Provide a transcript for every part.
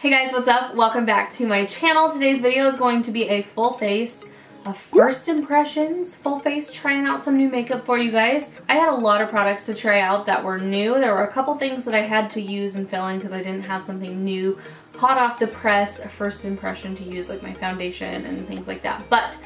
Hey guys, what's up? Welcome back to my channel. Today's video is going to be a full face of first impressions, full face trying out some new makeup for you guys. I had a lot of products to try out that were new. There were a couple things that I had to use and fill in because I didn't have something new, hot off the press, first impression to use, like my foundation and things like that. But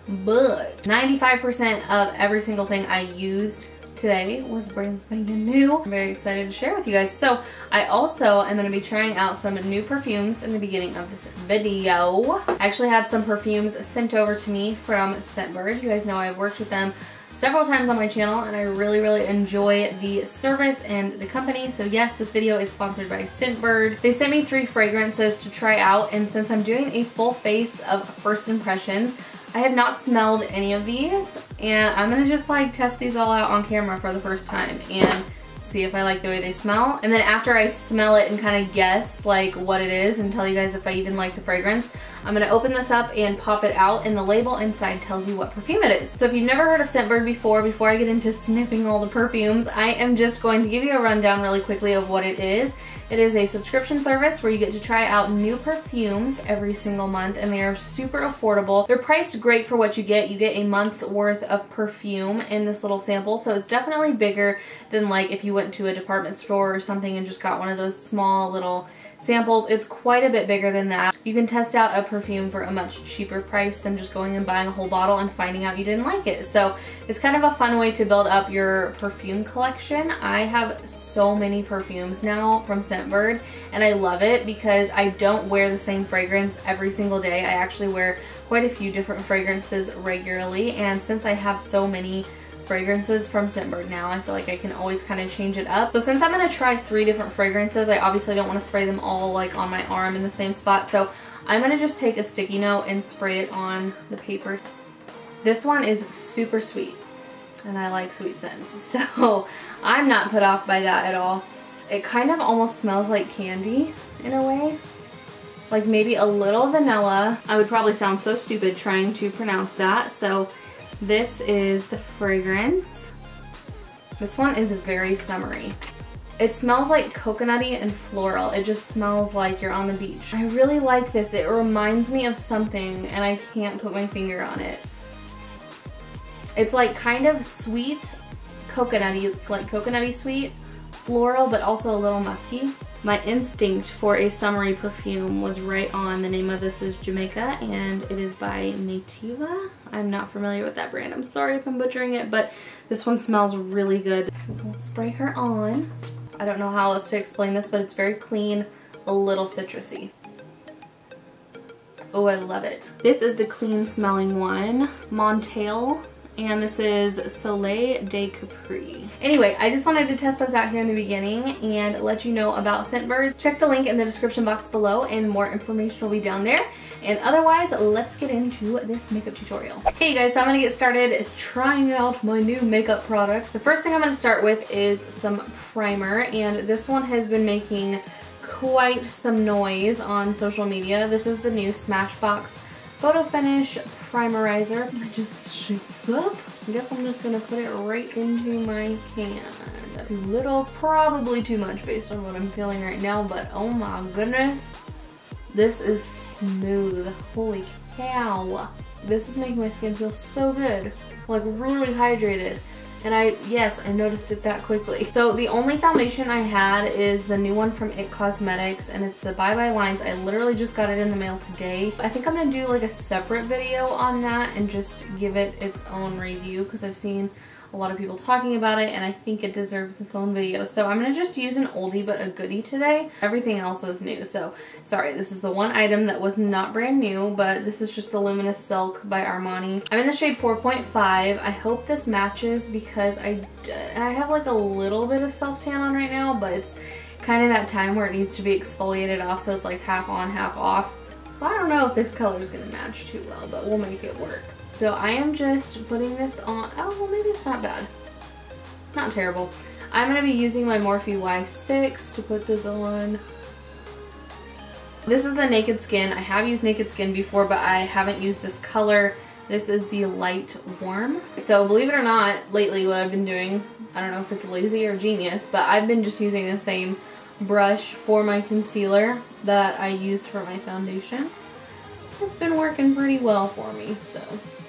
95% of every single thing I used today was brand spanking new. I'm very excited to share with you guys. So I also am going to be trying out some new perfumes in the beginning of this video. I actually had some perfumes sent over to me from Scentbird. You guys know I've worked with them several times on my channel and I really enjoy the service and the company. So yes, this video is sponsored by Scentbird. They sent me 3 fragrances to try out, and since I'm doing a full face of first impressions, I have not smelled any of these, and I'm gonna just like test these all out on camera for the first time and see if I like the way they smell. And then after I smell it and kind of guess like what it is and tell you guys if I even like the fragrance, I'm gonna open this up and pop it out, and the label inside tells you what perfume it is. So if you've never heard of Scentbird before I get into sniffing all the perfumes, I am just going to give you a rundown really quickly of what it is. It is a subscription service where you get to try out new perfumes every single month, and they are super affordable. They're priced great for what you get. You get a month's worth of perfume in this little sample, so it's definitely bigger than like if you went to a department store or something and just got one of those small little samples. It's quite a bit bigger than that. You can test out a perfume for a much cheaper price than just going and buying a whole bottle and finding out you didn't like it. So it's kind of a fun way to build up your perfume collection. I have so many perfumes now from Scentbird, and I love it because I don't wear the same fragrance every single day. I actually wear quite a few different fragrances regularly, and since I have so many fragrances from Scentbird now, I feel like I can always kind of change it up. So since I'm going to try 3 different fragrances, I obviously don't want to spray them all like on my arm in the same spot, so I'm going to just take a sticky note and spray it on the paper. This one is super sweet, and I like sweet scents, so I'm not put off by that at all. It kind of almost smells like candy in a way, like maybe a little vanilla. I would probably sound so stupid trying to pronounce that, so this is the fragrance. This one is very summery. It smells like coconutty and floral. It just smells like you're on the beach. I really like this. It reminds me of something and I can't put my finger on it. It's like kind of sweet, coconutty, like coconutty sweet, floral, but also a little musky. My instinct for a summery perfume was right on. The name of this is Jamaica, and it is by Nichole. I'm not familiar with that brand. I'm sorry if I'm butchering it, but this one smells really good. We'll spray her on. I don't know how else to explain this, but it's very clean, a little citrusy. Oh, I love it. This is the clean smelling one, Montail. And this is Soleil de Capri. Anyway, I just wanted to test those out here in the beginning and let you know about Scentbird. Check the link in the description box below and more information will be down there. And otherwise, let's get into this makeup tutorial. Hey guys, so I'm gonna get started trying out my new makeup products. The first thing I'm gonna start with is some primer, and this one has been making quite some noise on social media. This is the new Smashbox Photo Finish Primerizer. It just shakes up. I guess I'm just gonna put it right into my hand. A little, probably too much based on what I'm feeling right now, but oh my goodness, this is smooth. Holy cow. This is making my skin feel so good, like really hydrated. And yes, I noticed it that quickly. So the only foundation I had is the new one from IT Cosmetics, and it's the Bye Bye Lines. I literally just got it in the mail today. I think I'm gonna do like a separate video on that and just give it its own review because I've seen a lot of people talking about it and I think it deserves its own video. So I'm gonna just use an oldie but a goodie today. Everything else is new, so sorry, this is the one item that was not brand new, but this is just the Luminous Silk by Armani. I'm in the shade 4.5. I hope this matches because I have like a little bit of self-tan on right now, but it's kind of that time where it needs to be exfoliated off, so it's like half on, half off. So I don't know if this color is gonna match too well, but we'll make it work. So I am just putting this on. Oh, well, maybe it's not bad. Not terrible. I'm going to be using my Morphe Y6 to put this on. This is the Naked Skin. I have used Naked Skin before, but I haven't used this color. This is the Light Warm. So believe it or not, lately what I've been doing, I don't know if it's lazy or genius, but I've been just using the same brush for my concealer that I used for my foundation. It's been working pretty well for me, so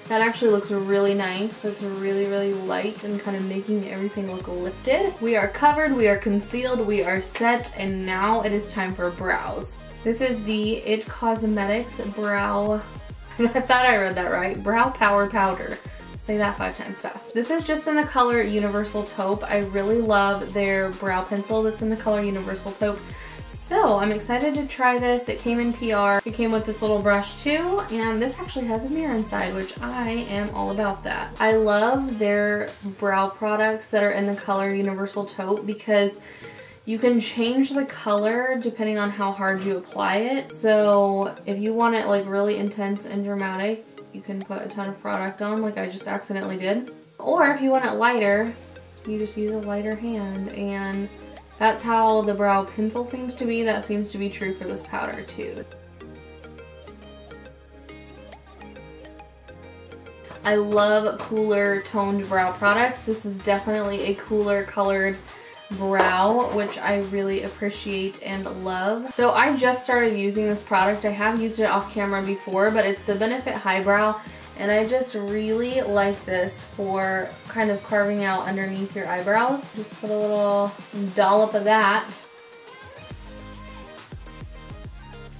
that actually looks really nice. It's really, really light and kind of making everything look lifted. We are covered, we are concealed, we are set, and now it is time for brows. This is the It Cosmetics Brow, I thought I read that right, Brow Power Powder. Say that 5 times fast. This is just in the color Universal Taupe. I really love their brow pencil that's in the color Universal Taupe. So I'm excited to try this. It came in PR. It came with this little brush too, and this actually has a mirror inside, which I am all about that. I love their brow products that are in the color Universal Taupe because you can change the color depending on how hard you apply it. So if you want it like really intense and dramatic, you can put a ton of product on like I just accidentally did. Or if you want it lighter, you just use a lighter hand, and that's how the brow pencil seems to be. That seems to be true for this powder too. I love cooler toned brow products. This is definitely a cooler colored brow, which I really appreciate and love. So I just started using this product. I have used it off camera before, but it's the Benefit Highbrow, and I just really like this for kind of carving out underneath your eyebrows. Just put a little dollop of that.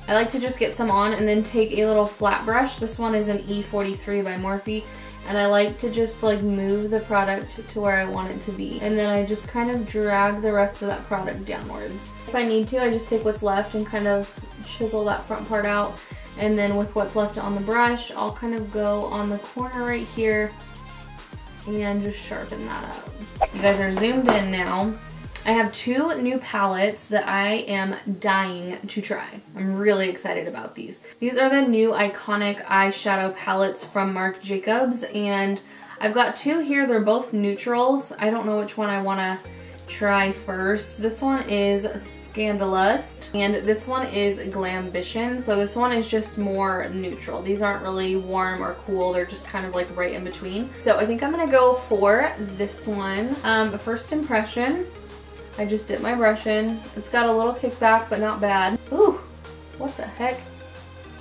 I like to just get some on and then take a little flat brush. This one is an E43 by Morphe, and I like to just like move the product to where I want it to be. And then I just kind of drag the rest of that product downwards. If I need to, I just take what's left and kind of chisel that front part out. And then with what's left on the brush, I'll kind of go on the corner right here and just sharpen that up. You guys are zoomed in now. I have 2 new palettes that I am dying to try. I'm really excited about these. These are the new iconic eyeshadow palettes from Marc Jacobs, and I've got 2 here. They're both neutrals. I don't know which one I want to try first. This one is Scandalust, and this one is Glambition. So this one is just more neutral. These aren't really warm or cool. They're just kind of like right in between. So I think I'm gonna go for this one. First impression, I just dipped my brush in. It's got a little kickback, but not bad. Ooh, what the heck?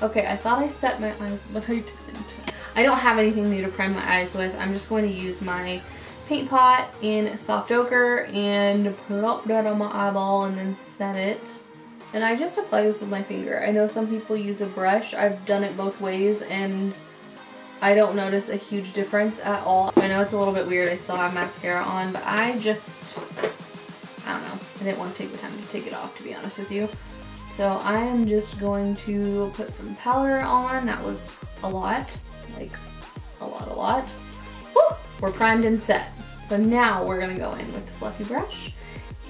Okay, I thought I set my eyes, but I didn't. I don't have anything new to prime my eyes with. I'm just going to use my paint pot in soft ochre and plop that on my eyeball and then set it. And I just apply this with my finger. I know some people use a brush. I've done it both ways and I don't notice a huge difference at all. So I know it's a little bit weird. I still have mascara on, but I don't know. I didn't want to take the time to take it off, to be honest with you. So I am just going to put some powder on. That was a lot, like a lot. Woo! We're primed and set. So now we're gonna go in with the fluffy brush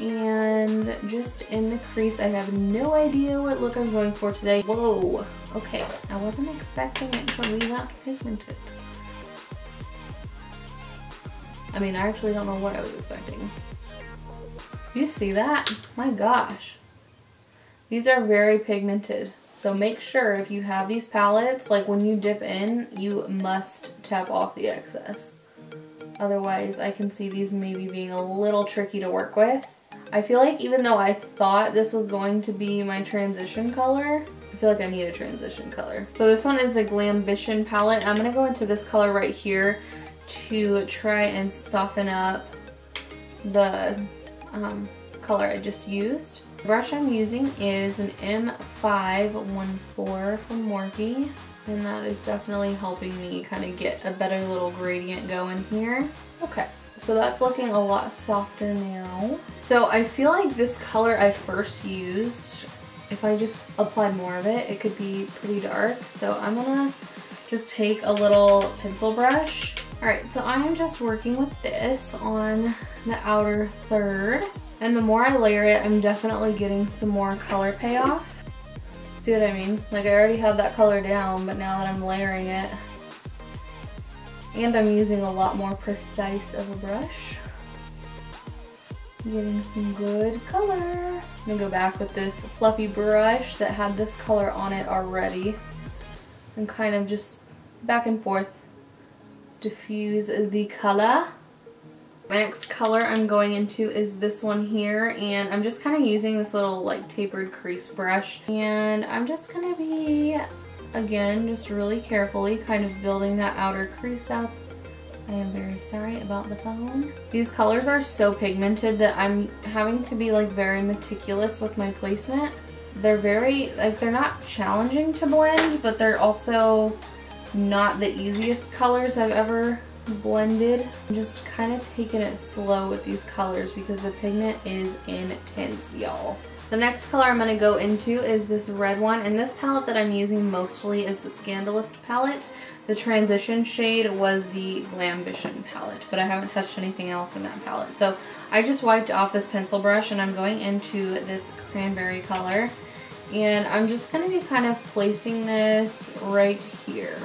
and just in the crease. I have no idea what look I'm going for today. Whoa, okay. I wasn't expecting it to be that pigmented. I mean, I actually don't know what I was expecting. You see that? My gosh. These are very pigmented. So make sure if you have these palettes, like when you dip in, you must tap off the excess. Otherwise, I can see these maybe being a little tricky to work with. I feel like even though I thought this was going to be my transition color, I feel like I need a transition color. So this one is the Glambition palette. I'm gonna go into this color right here to try and soften up the color I just used. The brush I'm using is an M514 from Morphe, and that is definitely helping me kind of get a better little gradient going here. Okay, so that's looking a lot softer now. So I feel like this color I first used, if I just applied more of it, it could be pretty dark. So I'm gonna just take a little pencil brush. All right, so I'm just working with this on the outer third. And the more I layer it, I'm definitely getting some more color payoff. See what I mean? Like I already have that color down, but now that I'm layering it, and I'm using a lot more precise of a brush, I'm getting some good color. I'm gonna go back with this fluffy brush that had this color on it already and kind of just back and forth diffuse the color. My next color I'm going into is this one here, and I'm just kind of using this little like tapered crease brush, and I'm just gonna be, again, just really carefully kind of building that outer crease up. I am very sorry about the phone. These colors are so pigmented that I'm having to be like very meticulous with my placement. They're very, like, they're not challenging to blend, but they're also not the easiest colors I've ever blended. I'm just kind of taking it slow with these colors because the pigment is intense, y'all. The next color I'm going to go into is this red one, and this palette that I'm using mostly is the Scandalous palette. The transition shade was the Glam palette, but I haven't touched anything else in that palette. So I just wiped off this pencil brush and I'm going into this cranberry color, and I'm just going to be kind of placing this right here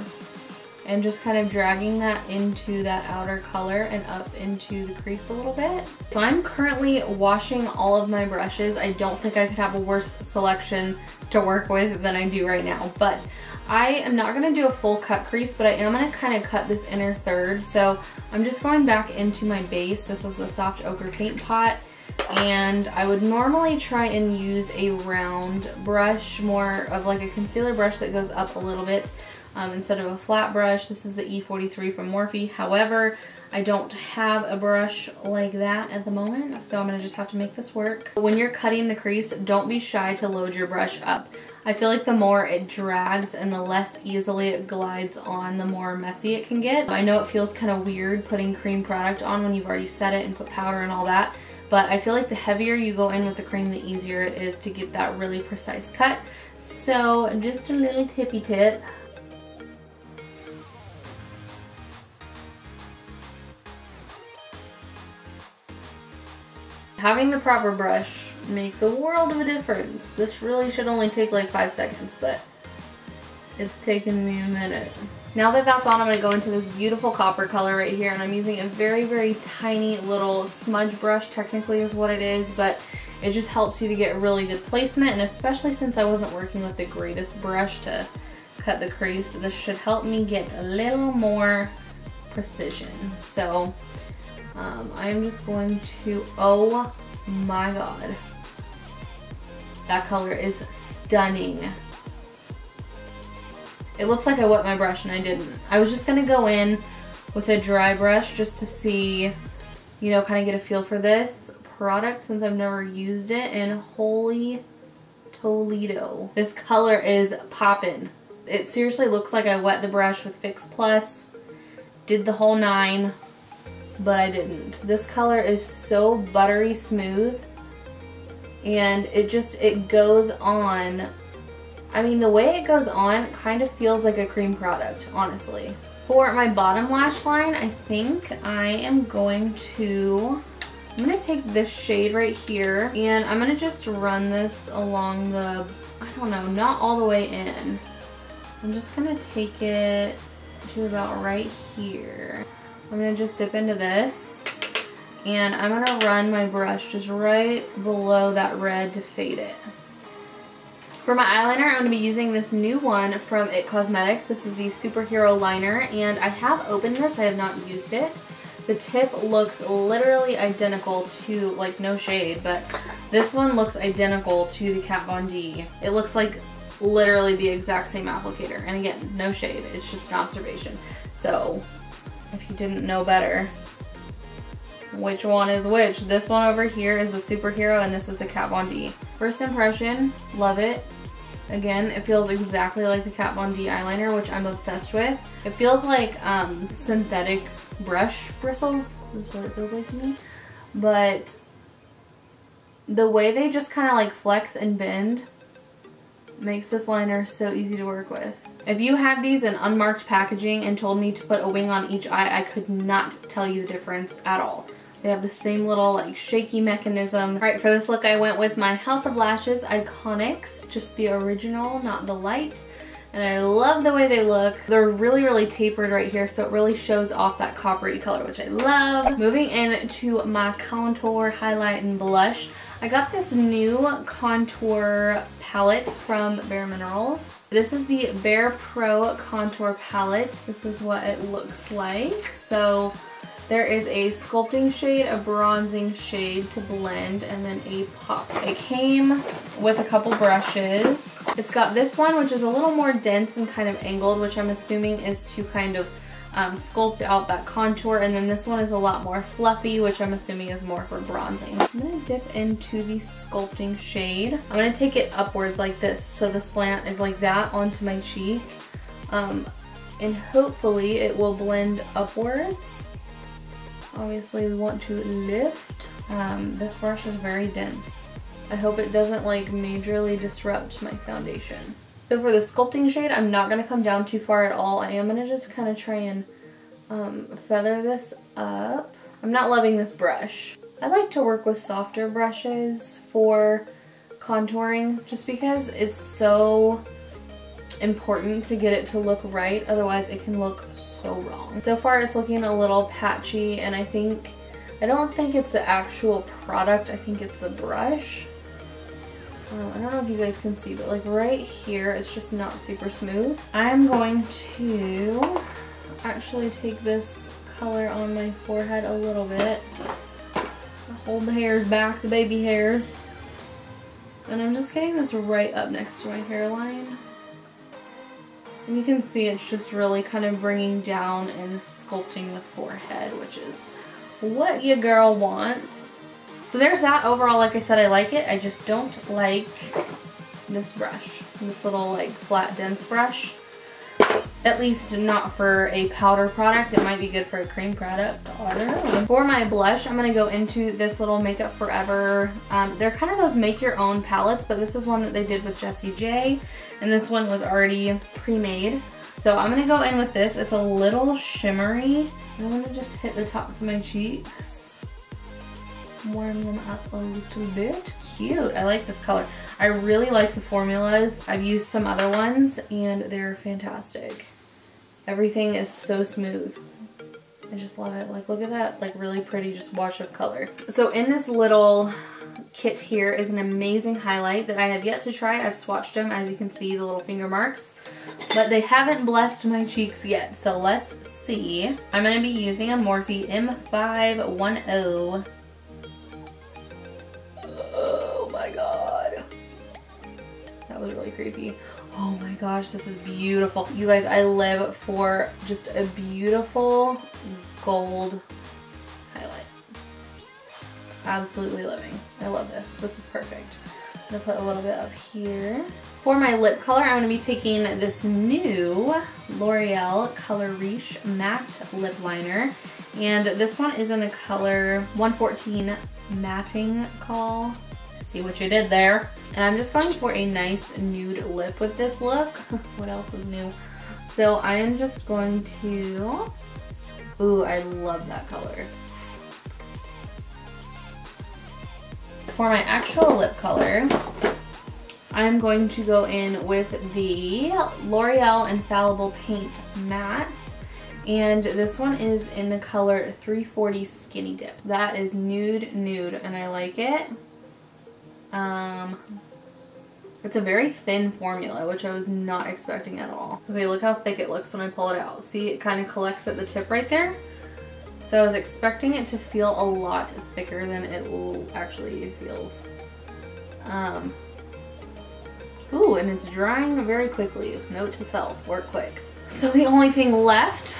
and just kind of dragging that into that outer color and up into the crease a little bit. So I'm currently washing all of my brushes. I don't think I could have a worse selection to work with than I do right now, but I am not going to do a full cut crease, but I am going to kind of cut this inner third. So I'm just going back into my base. This is the Soft Ochre Paint Pot, and I would normally try and use a round brush, more of like a concealer brush that goes up a little bit instead of a flat brush. This is the E43 from Morphe. However, I don't have a brush like that at the moment, so I'm going to just have to make this work. When you're cutting the crease, don't be shy to load your brush up. I feel like the more it drags and the less easily it glides on, the more messy it can get. I know it feels kind of weird putting cream product on when you've already set it and put powder and all that, but I feel like the heavier you go in with the cream, the easier it is to get that really precise cut. So just a little tippy tip. Having the proper brush makes a world of a difference. This really should only take like 5 seconds, but it's taken me a minute. Now that that's on, I'm going to go into this beautiful copper color right here, and I'm using a very, very tiny little smudge brush, technically is what it is, but it just helps you to get really good placement, and especially since I wasn't working with the greatest brush to cut the crease, this should help me get a little more precision. So I'm just going to, oh my god, that color is stunning. It looks like I wet my brush and I didn't. I was just gonna go in with a dry brush just to see, you know, kind of get a feel for this product since I've never used it, and holy Toledo. This color is poppin'. It seriously looks like I wet the brush with Fix Plus, did the whole 9, but I didn't. This color is so buttery smooth, and it goes on. I mean, the way it goes on kind of feels like a cream product, honestly. For my bottom lash line, I think I am going to take this shade right here, and I'm gonna just run this along the, I don't know, not all the way in. I'm just gonna take it to about right here. I'm gonna just dip into this, and I'm gonna run my brush just right below that red to fade it. For my eyeliner, I'm going to be using this new one from IT Cosmetics. This is the Superhero Liner, and I have opened this. I have not used it. The tip looks literally identical to, like, no shade, but this one looks identical to the Kat Von D. It looks like literally the exact same applicator. And again, no shade. It's just an observation. So, if you didn't know better, which one is which? This one over here is the Superhero, and this is the Kat Von D. First impression, love it. Again, it feels exactly like the Kat Von D eyeliner, which I'm obsessed with. It feels like synthetic brush bristles, is what it feels like to me. But the way they just kind of like flex and bend makes this liner so easy to work with. If you had these in unmarked packaging and told me to put a wing on each eye, I could not tell you the difference at all. They have the same little like shaky mechanism. Alright, for this look I went with my House of Lashes Iconics, just the original, not the light. And I love the way they look. They're really, really tapered right here, so it really shows off that coppery color, which I love. Moving into my contour, highlight, and blush. I got this new contour palette from Bare Minerals. This is the Bare Pro Contour Palette. This is what it looks like. So There is a sculpting shade, a bronzing shade to blend, and then a pop. It came with a couple brushes. It's got this one, which is a little more dense and kind of angled, which I'm assuming is to kind of sculpt out that contour. And then this one is a lot more fluffy, which I'm assuming is more for bronzing. I'm gonna dip into the sculpting shade. I'm gonna take it upwards like this, so the slant is like that onto my cheek. And hopefully it will blend upwards. Obviously we want to lift. This brush is very dense. I hope it doesn't like majorly disrupt my foundation. So for the sculpting shade, I'm not going to come down too far at all. I am going to just kind of try and feather this up. I'm not loving this brush. I like to work with softer brushes for contouring just because it's so important to get it to look right, otherwise it can look so wrong. So far it's looking a little patchy, and I don't think it's the actual product, I think it's the brush. I don't know if you guys can see, but like right here it's just not super smooth. I'm going to actually take this color on my forehead a little bit. Hold the hairs back, the baby hairs. And I'm just getting this right up next to my hairline. And you can see it's just really kind of bringing down and sculpting the forehead, which is what your girl wants. So there's that. Overall, like I said, I like it. I just don't like this brush. This little like flat dense brush. At least not for a powder product. It might be good for a cream product. I don't know. For my blush, I'm going to go into this little Makeup Forever. They're kind of those make your own palettes, but this is one that they did with Jessie J. And this one was already pre-made. So I'm going to go in with this. It's a little shimmery. I'm going to just hit the tops of my cheeks. Warm them up a little bit. Cute. I like this color. I really like the formulas. I've used some other ones and they're fantastic. Everything is so smooth. I just love it. Like, look at that, like really pretty just wash of color. So in this little kit here is an amazing highlight that I have yet to try. I've swatched them, as you can see, the little finger marks, but they haven't blessed my cheeks yet. So let's see. I'm going to be using a Morphe M510. Oh my god. That was really creepy. Oh my gosh, this is beautiful. You guys, I live for just a beautiful gold highlight. Absolutely living. I love this. This is perfect. I'm gonna put a little bit up here. For my lip color, I'm gonna be taking this new L'Oreal Color Riche Matte Lip Liner. And this one is in the color 114 Matting Call. See what you did there. And I'm just going for a nice nude lip with this look. What else is new? So I am just going to, ooh, I love that color. For my actual lip color, I'm going to go in with the L'Oreal Infallible Paint Mattes. And this one is in the color 340 Skinny Dip. That is nude, nude, and I like it. It's a very thin formula, which I was not expecting at all. Okay, look how thick it looks when I pull it out. See, it kind of collects at the tip right there. So I was expecting it to feel a lot thicker than it will actually feels. Ooh, and it's drying very quickly. Note to self, work quick. So the only thing left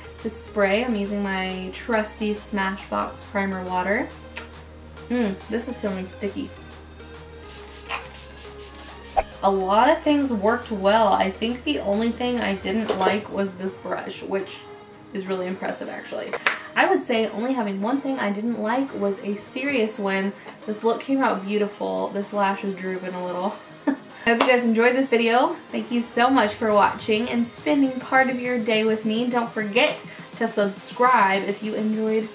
is to spray. I'm using my trusty Smashbox Primer Water. This is feeling sticky. A lot of things worked well. I think the only thing I didn't like was this brush, which is really impressive actually. I would say only having one thing I didn't like was a serious one. This look came out beautiful. This lash is drooping a little. I hope you guys enjoyed this video. Thank you so much for watching and spending part of your day with me. Don't forget to subscribe if you enjoyed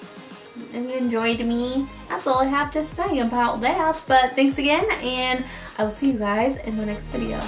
me. That's all I have to say about that. But thanks again, and I will see you guys in the next video.